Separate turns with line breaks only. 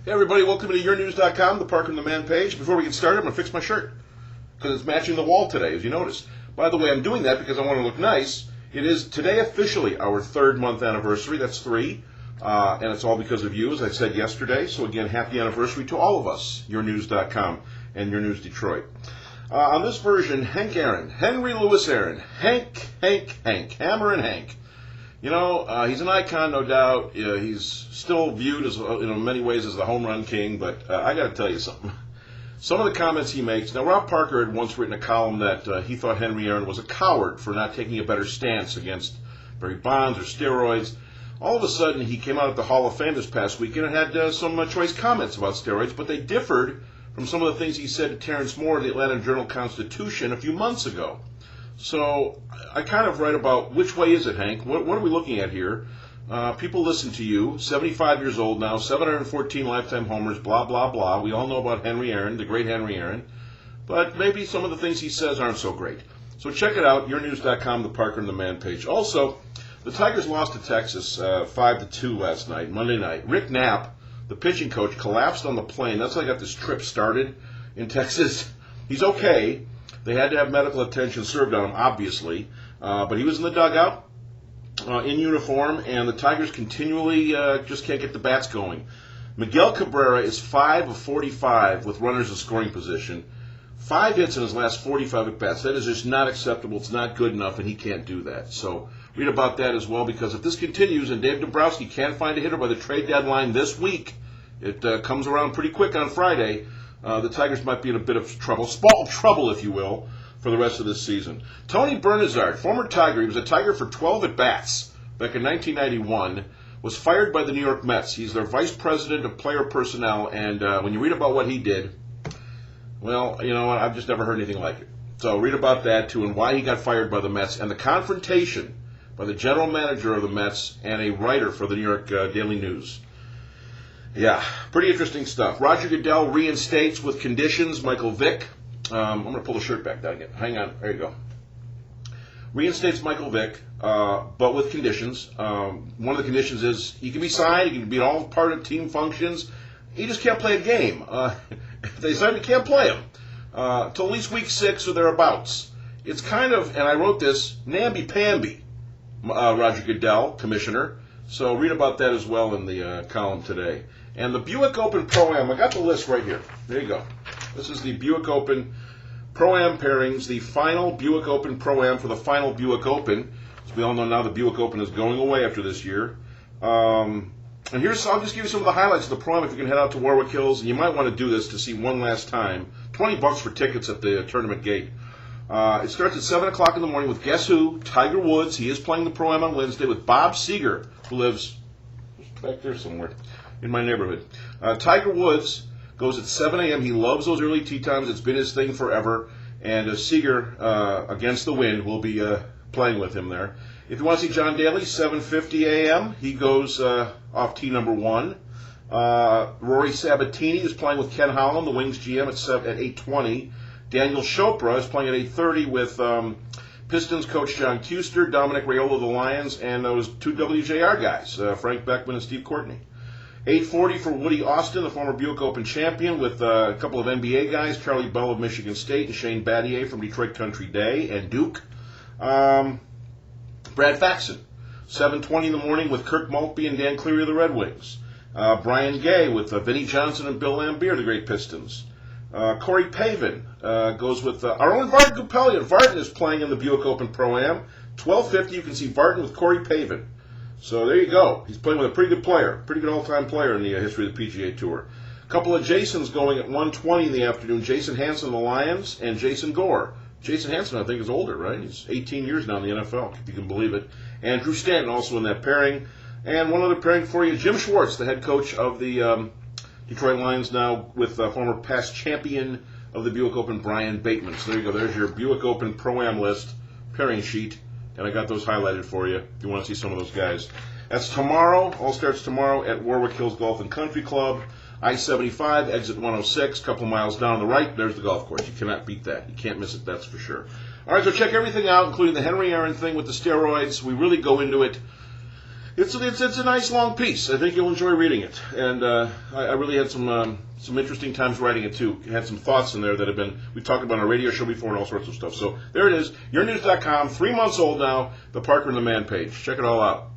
Hey everybody, welcome to yournews.com, the Parker and the Man page. Before we get started, I'm going to fix my shirt because it's matching the wall today, as you noticed. By the way, I'm doing that because I want to look nice. It is today officially our 3rd month anniversary. That's 3. And it's all because of you, as I said yesterday. So again, happy anniversary to all of us, yournews.com and Your News Detroit. On this version, Hank Aaron, Henry Louis Aaron, Hank, Hammer and Hank. You know, he's an icon, no doubt. He's still viewed as, in many ways as the home run king, but I got to tell you something. Some of the comments he makes. Now, Rob Parker had once written a column that he thought Henry Aaron was a coward for not taking a better stance against Barry Bonds or steroids. All of a sudden, he came out at the Hall of Fame this past weekend and had some choice comments about steroids, but they differed from some of the things he said to Terrence Moore of the Atlanta Journal-Constitution a few months ago. So I kind of write about which way is it, Hank? What are we looking at here? People listen to you, 75 years old now, 714 lifetime homers, blah, blah, blah. We all know about Henry Aaron, the great Henry Aaron. But maybe some of the things he says aren't so great. So check it out, yournews.com, the Parker and the Man page. Also, the Tigers lost to Texas 5-2 last night, Monday night. Rick Knapp, the pitching coach, collapsed on the plane. That's how I got this trip started in Texas. He's okay. They had to have medical attention served on him, obviously. But he was in the dugout, in uniform, and the Tigers continually just can't get the bats going. Miguel Cabrera is 5 of 45 with runners in scoring position. 5 hits in his last 45 at-bats. That is just not acceptable. It's not good enough, and he can't do that. So read about that as well, because if this continues and Dave Dombrowski can't find a hitter by the trade deadline this week, it comes around pretty quick on Friday, the Tigers might be in a bit of trouble, small trouble, if you will, for the rest of this season. Tony Bernazard, former Tiger, he was a Tiger for 12 at-bats back in 1991, was fired by the New York Mets. He's their vice president of player personnel, and when you read about what he did, well, you know what, I've just never heard anything like it. So read about that, too, and why he got fired by the Mets, and the confrontation by the general manager of the Mets and a writer for the New York Daily News. Yeah, pretty interesting stuff. Roger Goodell reinstates with conditions Michael Vick. I'm going to pull the shirt back down again. Hang on. There you go. Reinstates Michael Vick, but with conditions. One of the conditions is he can be signed, he can be all part of team functions. He just can't play a game. If they sign, he can't play him till at least week 6 or thereabouts. It's kind of, and I wrote this, namby-pamby, Roger Goodell, commissioner. So read about that as well in the column today. And the Buick Open Pro-Am, I got the list right here. There you go. This is the Buick Open Pro-Am pairings, the final Buick Open Pro-Am for the final Buick Open. As we all know now, the Buick Open is going away after this year. And here's, I'll just give you some of the highlights of the Pro-Am if you can head out to Warwick Hills. And you might want to do this to see one last time. $20 for tickets at the tournament gate. It starts at 7 o'clock in the morning with guess who? Tiger Woods. He is playing the Pro-Am on Wednesday with Bob Seger, who lives back there somewhere in my neighborhood. Tiger Woods goes at 7 a.m. He loves those early tee times. It's been his thing forever. And Seger, against the wind, will be playing with him there. If you want to see John Daly, 7:50 a.m., he goes off tee number 1. Rory Sabatini is playing with Ken Holland, the Wings GM, at 8:20. Daniel Chopra is playing at 8:30 with Pistons coach John Kuester, Dominic Raiola of the Lions, and those 2 WJR guys, Frank Beckman and Steve Courtney. 8:40 for Woody Austin, the former Buick Open champion, with a couple of NBA guys, Charlie Bell of Michigan State and Shane Battier from Detroit Country Day and Duke. Brad Faxon, 7:20 in the morning with Kirk Maltby and Dan Cleary of the Red Wings. Brian Gay with Vinnie Johnson and Bill Lambier, the great Pistons. Corey Pavin goes with our own Vartan Gupelian. Vartan is playing in the Buick Open Pro-Am. 12:50, you can see Vartan with Corey Pavin. So there you go. He's playing with a pretty good player, pretty good all-time player in the history of the PGA Tour. A couple of Jasons going at 1:20 in the afternoon. Jason Hansen of the Lions and Jason Gore. Jason Hansen, I think, is older, right? He's 18 years now in the NFL, if you can believe it. And Drew Stanton also in that pairing. And one other pairing for you, Jim Schwartz, the head coach of the Detroit Lions now with former past champion of the Buick Open, Brian Bateman. So there you go. There's your Buick Open Pro-Am list, pairing sheet. And I got those highlighted for you if you want to see some of those guys. That's tomorrow. All starts tomorrow at Warwick Hills Golf and Country Club. I-75, exit 106, a couple miles down the right. There's the golf course. You cannot beat that. You can't miss it, that's for sure. All right, so check everything out, including the Henry Aaron thing with the steroids. We really go into it It's a nice long piece. I think you'll enjoy reading it, and I really had some interesting times writing it too. Had some thoughts in there that we've talked about on a radio show before and all sorts of stuff. So there it is, yournews.com, 3 months old now. The Parker and the Man page. Check it all out.